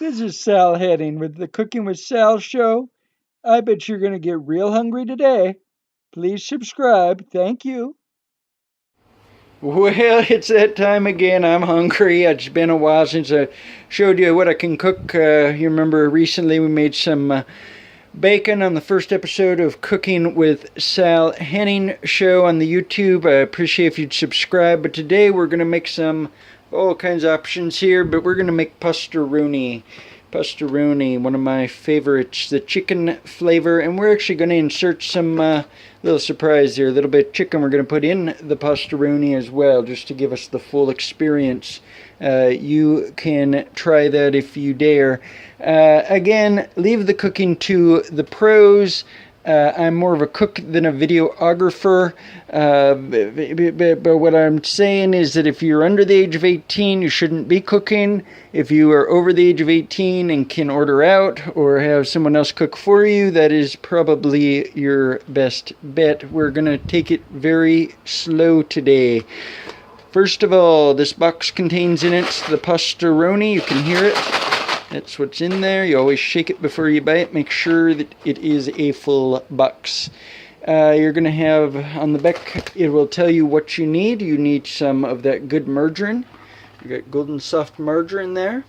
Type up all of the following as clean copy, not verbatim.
This is Sal Hennig with the Cooking with Sal show. I bet you're going to get real hungry today. Please subscribe. Thank you. Well, it's that time again. I'm hungry. It's been a while since I showed you what I can cook. You remember recently we made some bacon on the first episode of Cooking with Sal Hennig show on the YouTube. I appreciate if you'd subscribe. But today we're going to make some all kinds of options here, but we're going to make Roni. Roni, one of my favorites, the chicken flavor, and we're actually going to insert some little surprise here, a little bit of chicken we're going to put in the Roni as well, just to give us the full experience. You can try that if you dare. Again, leave the cooking to the pros. I'm more of a cook than a videographer, but what I'm saying is that if you're under the age of 18, you shouldn't be cooking. If you are over the age of 18 and can order out or have someone else cook for you, that is probably your best bet. We're going to take it very slow today. First of all, this box contains in it the Roni. You can hear it. That's what's in there. You always shake it before you buy it. Make sure that it is a full box. You're going to have on the back, it will tell you what you need. You need some of that good margarine. You got golden soft margarine there.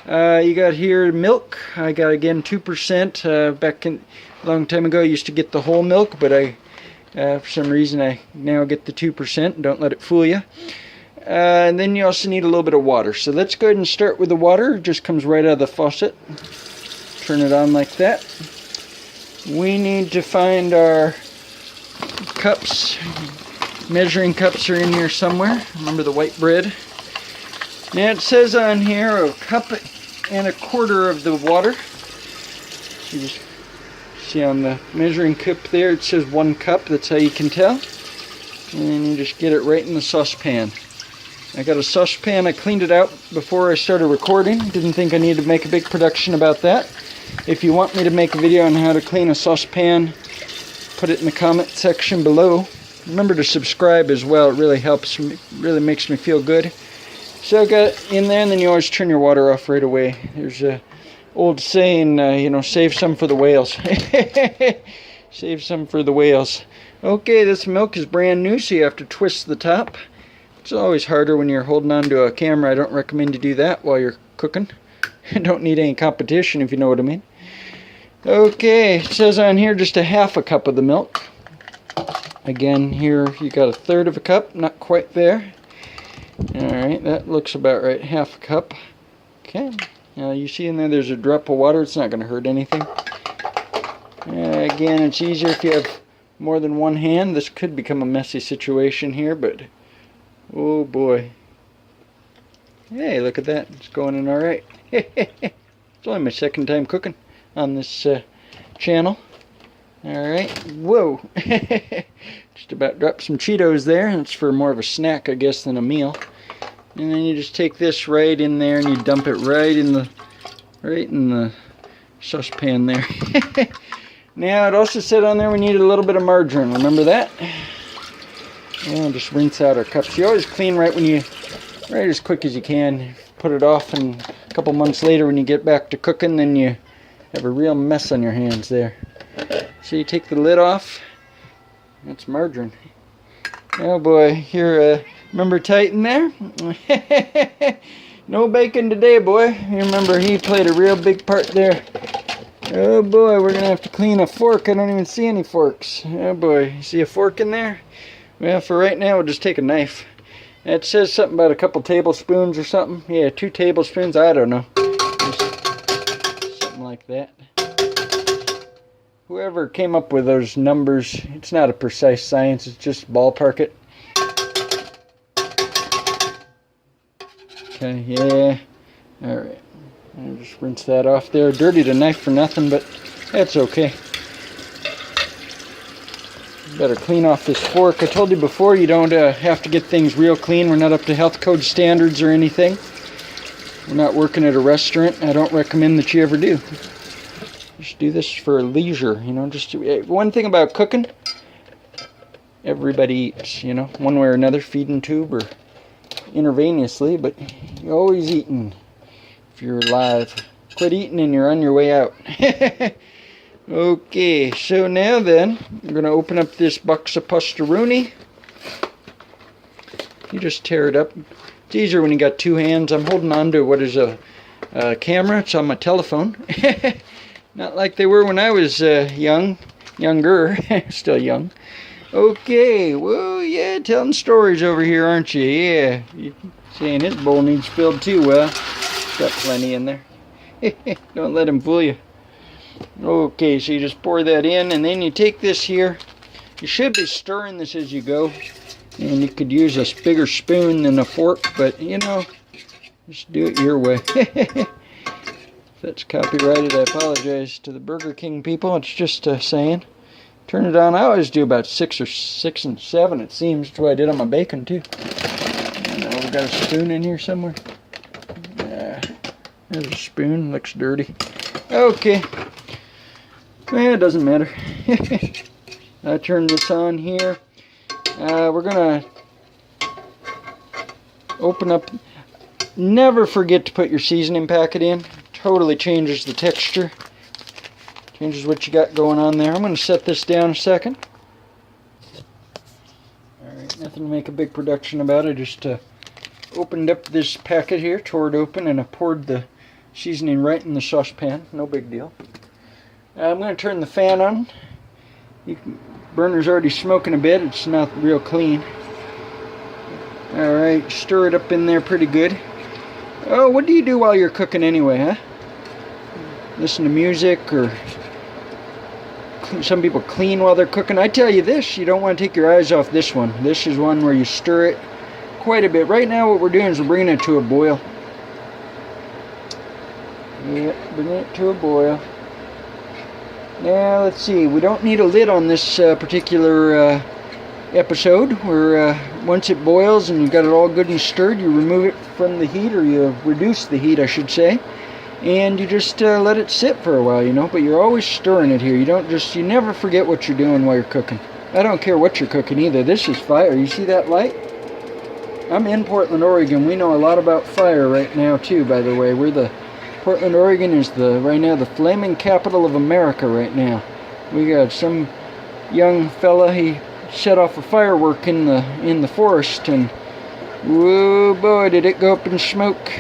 You got here milk. I got again 2%. Back in a long time ago, I used to get the whole milk, but for some reason I now get the 2%. Don't let it fool you. And then you also need a little bit of water. So let's go ahead and start with the water. It just comes right out of the faucet. Turn it on like that. We need to find our cups. Measuring cups are in here somewhere. Remember the white bread. Now it says on here a cup and a quarter of the water. You just see on the measuring cup there it says 1 cup. That's how you can tell. And then you just get it right in the saucepan. I got a saucepan. I cleaned it out before I started recording. Didn't think I needed to make a big production about that. If you want me to make a video on how to clean a saucepan, put it in the comment section below. Remember to subscribe as well. It really helps me, really makes me feel good. So I got it in there, and then you always turn your water off right away. There's a old saying, save some for the whales. Save some for the whales. Okay, this milk is brand new, so you have to twist the top. It's always harder when you're holding on to a camera. I don't recommend you do that while you're cooking. You don't need any competition, if you know what I mean. Okay, it says on here just a half a cup of the milk. Again, here you got 1/3 of a cup, not quite there. Alright, that looks about right, half a cup. Okay, now you see in there there's a drop of water. It's not going to hurt anything. Again, it's easier if you have more than one hand. This could become a messy situation here, but oh boy. Hey, look at that. It's going in alright. It's only my second time cooking on this channel. Alright. Whoa. Just about dropped some Cheetos there. It's for more of a snack, I guess, than a meal. And then you just take this right in there and you dump it right in the saucepan there. Now, it also said on there we needed a little bit of margarine. Remember that? And just rinse out our cups. You always clean right as quick as you can. Put it off, and a couple months later when you get back to cooking, then you have a real mess on your hands there. So you take the lid off. That's margarine. Oh boy, here, remember Titan there? No bacon today, boy. You remember he played a real big part there. Oh boy, we're gonna have to clean a fork. I don't even see any forks. Oh boy, you see a fork in there? Well, for right now, we'll just take a knife. It says something about a couple tablespoons or something. Yeah, 2 tablespoons. I don't know. Just something like that. Whoever came up with those numbers, it's not a precise science. It's just ballpark it. Okay, yeah. Alright. I'll just rinse that off there. Dirtied a knife for nothing, but that's okay. Better clean off this fork. I told you before, you don't have to get things real clean. We're not up to health code standards or anything. We're not working at a restaurant. I don't recommend that you ever do. Just do this for leisure, just one thing about cooking, everybody eats, one way or another, feeding tube or intravenously, but you're always eating. if you're live. Quit eating and you're on your way out. Okay, so now then, I'm going to open up this box of pasta Roni. You just tear it up. It's easier when you got two hands. I'm holding on to what is a camera. It's on my telephone. Not like they were when I was younger, still young. Okay, well, yeah, telling stories over here, aren't you? Yeah, you're saying his bowl needs filled too. Well, got plenty in there. Don't let him fool you. Okay, so you just pour that in, and then you take this here. You should be stirring this as you go, and you could use a bigger spoon than a fork, but you know, just do it your way. If that's copyrighted, I apologize to the Burger King people. It's just saying. Turn it on. I always do about 6 and 7, it seems. That's what I did on my bacon too. Now we got a spoon in here somewhere. There's a spoon. Looks dirty. Okay. Well, it doesn't matter. I turn this on here. We're gonna open up. Never forget to put your seasoning packet in. Totally changes the texture. Changes what you got going on there. I'm going to set this down a second. Alright, nothing to make a big production about. I just opened up this packet here, tore it open, and I poured the seasoning right in the saucepan. No big deal. I'm going to turn the fan on. Burner's already smoking a bit. It's not real clean. Alright, stir it up in there pretty good. Oh, what do you do while you're cooking anyway, huh? Listen to music, or some people clean while they're cooking. I tell you this, you don't want to take your eyes off this one. This is one where you stir it quite a bit. Right now what we're doing is we're bringing it to a boil. Yep, bringing it to a boil. Now let's see, we don't need a lid on this particular episode. Where once it boils and you've got it all good and stirred, you remove it from the heat, or you reduce the heat, I should say. And you just let it sit for a while, you know, but you're always stirring it here. You never forget what you're doing while you're cooking. I don't care what you're cooking either. This is fire. You see that light? I'm in Portland, Oregon. We know a lot about fire right now too, by the way. Portland, Oregon is right now the flaming capital of America right now. We got some young fella, he set off a firework in the forest, and whoa boy, did it go up in smoke.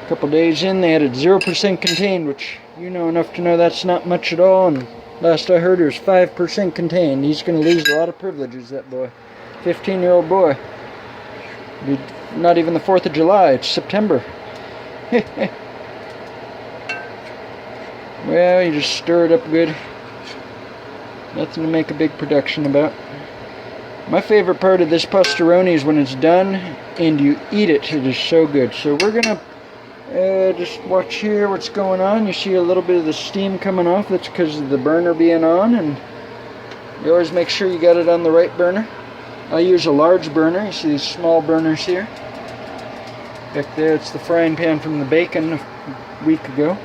A couple days in, they had it 0% contained, which you know enough to know that's not much at all, and last I heard it was 5% contained. He's going to lose a lot of privileges, that boy. 15-year-old boy. Not even the 4th of July, it's September. Well, you just stir it up good. Nothing to make a big production about. My favorite part of this pasta Roni is when it's done and you eat it. It is so good. So we're going to just watch here what's going on. You see a little bit of the steam coming off. That's because of the burner being on, and you always make sure you got it on the right burner. I use a large burner. You see these small burners here. Back there, it's the frying pan from the bacon a week ago.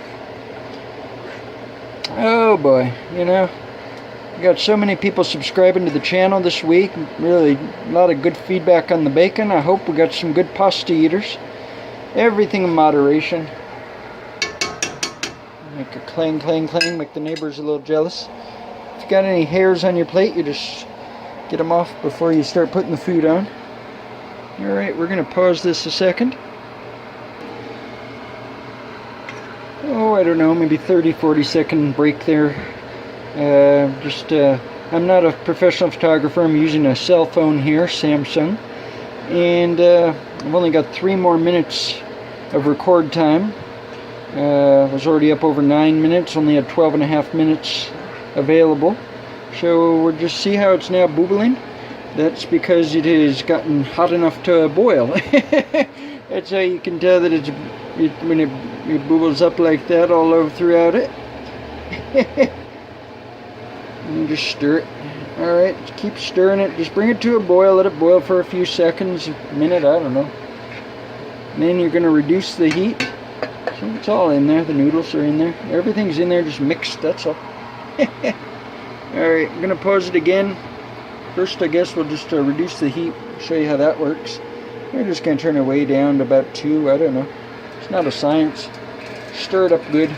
Oh boy, you know, we got so many people subscribing to the channel this week. Really, a lot of good feedback on the bacon. I hope we got some good pasta eaters. Everything in moderation. Make a clang, clang, clang, make the neighbors a little jealous. If you got any hairs on your plate, you just get them off before you start putting the food on. Alright, we're going to pause this a second. Oh, I don't know, maybe 30-40 second break there. I'm not a professional photographer. I'm using a cell phone here, Samsung. And I've only got 3 more minutes of record time. I was already up over 9 minutes, only had 12.5 minutes available. So we'll just see how it's now bubbling. That's because it has gotten hot enough to boil. That's how you can tell that when it bubbles up like that all over throughout it. And just stir it. Alright, keep stirring it. Just bring it to a boil. Let it boil for a few seconds, a minute, I don't know. And then you're going to reduce the heat. So it's all in there. The noodles are in there. Everything's in there, just mixed, that's all. Alright, I'm going to pause it again. First, I guess we'll just reduce the heat, show you how that works. We're just going to turn it way down to about 2. I don't know. It's not a science. Stir it up good.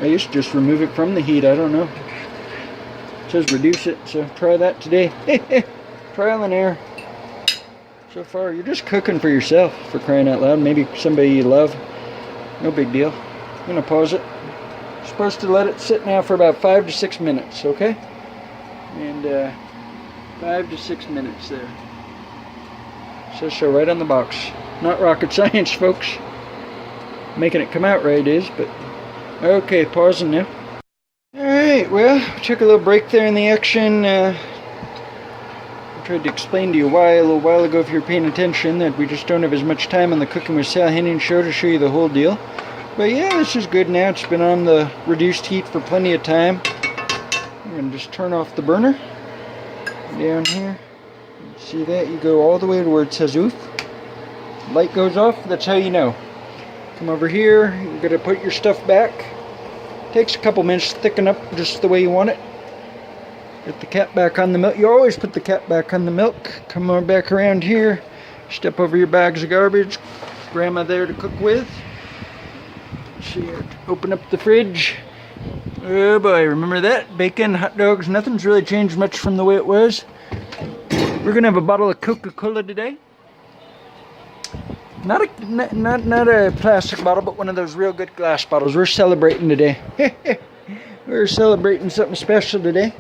I used to just remove it from the heat. I don't know. It says reduce it, so try that today. Trial and error. So far, you're just cooking for yourself, for crying out loud. Maybe somebody you love. No big deal. I'm going to pause it. You're supposed to let it sit now for about 5 to 6 minutes, okay? And 5 to 6 minutes there. Says so right on the box. Not rocket science, folks. Making it come out right is, but okay, pausing now. Alright, well, took a little break there in the action. I tried to explain to you why a little while ago, if you're paying attention, that we just don't have as much time on the Cooking with Sal Hennig show to show you the whole deal. But yeah, this is good now. It's been on the reduced heat for plenty of time. I'm going to just turn off the burner. Down here. See that? You go all the way to where it says oof. Light goes off, that's how you know. Come over here, you're going to put your stuff back. Takes a couple minutes to thicken up just the way you want it. Get the cap back on the milk. You always put the cap back on the milk. Come on back around here. Step over your bags of garbage. Grandma there to cook with. See, open up the fridge. Oh boy, remember that? Bacon, hot dogs, nothing's really changed much from the way it was. We're gonna have a bottle of Coca-Cola today. Not a plastic bottle, but one of those real good glass bottles. We're celebrating today. We're celebrating something special today.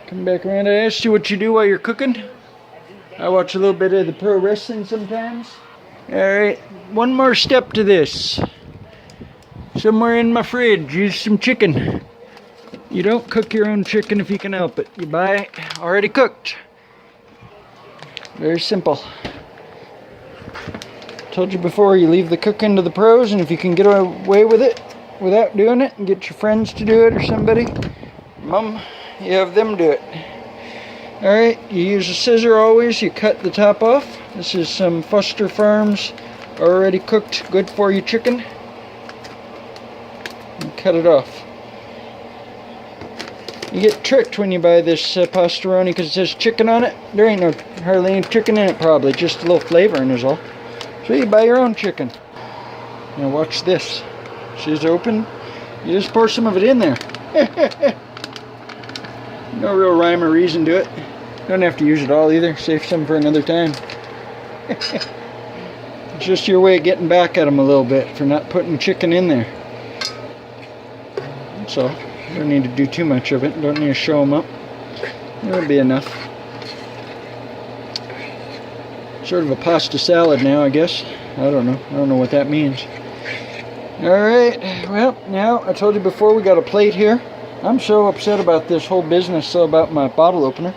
Come back around. I asked you what you do while you're cooking. I watch a little bit of the pro wrestling sometimes. Alright, one more step to this. Somewhere in my fridge, use some chicken. You don't cook your own chicken if you can help it. You buy it already cooked. Very simple. Told you before, you leave the cooking to the pros, and if you can get away with it without doing it and get your friends to do it or somebody, Mom, you have them do it. Alright, you use a scissor always. You cut the top off. This is some Foster Farms already cooked, good for you chicken. And cut it off. You get tricked when you buy this pasta Roni because it says chicken on it. There ain't hardly any chicken in it, probably just a little flavoring is all. So you buy your own chicken. Now watch this. See, it's open. You just pour some of it in there. No real rhyme or reason to it. Don't have to use it all either. Save some for another time. It's just your way of getting back at them a little bit for not putting chicken in there. That's all. Don't need to do too much of it. Don't need to show them up. That'll be enough. Sort of a pasta salad now, I guess. I don't know. I don't know what that means. Alright, well, now, I told you before we got a plate here. I'm so upset about this whole business, about my bottle opener.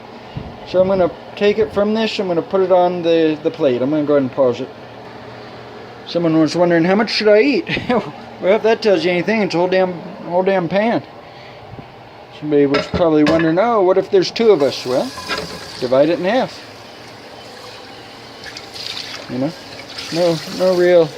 So I'm going to take it from this, I'm going to put it on the plate. I'm going to go ahead and pause it. Someone was wondering, how much should I eat? Well, if that tells you anything, it's a whole damn pan. Somebody was probably wondering, oh, what if there's 2 of us? Well, divide it in half. You know, no real,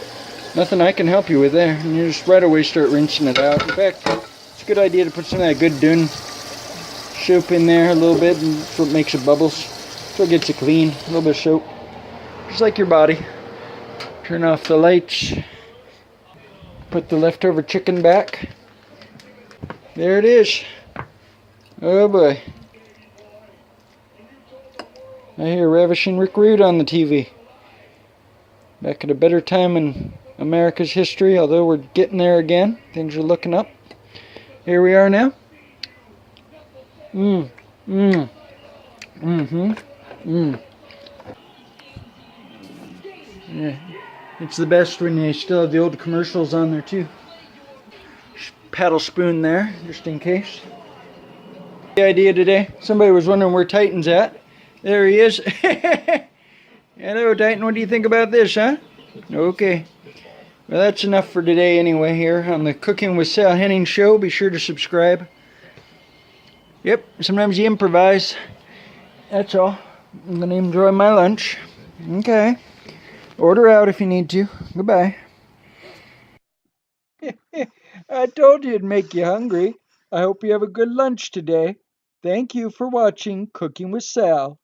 nothing I can help you with there. And you just right away start rinsing it out. In fact, it's a good idea to put some of that good Dune soap in there a little bit, and so it makes it bubbles. So it gets it clean, a little bit of soap. Just like your body. Turn off the lights. Put the leftover chicken back. There it is. Oh boy. I hear Ravishing Rick Rude on the TV. Back at a better time in America's history, although we're getting there again. Things are looking up. Here we are now. Yeah, it's the best when you still have the old commercials on there too. Paddle spoon there, just in case. The idea today, somebody was wondering where Titan's at. There he is. Hello Titan, what do you think about this, huh? Okay. Well, that's enough for today anyway here on the Cooking with Sal Hennig show. Be sure to subscribe. Yep, sometimes you improvise. That's all. I'm going to enjoy my lunch. Okay. Order out if you need to. Goodbye. I told you it'd make you hungry. I hope you have a good lunch today. Thank you for watching Cooking with Sal.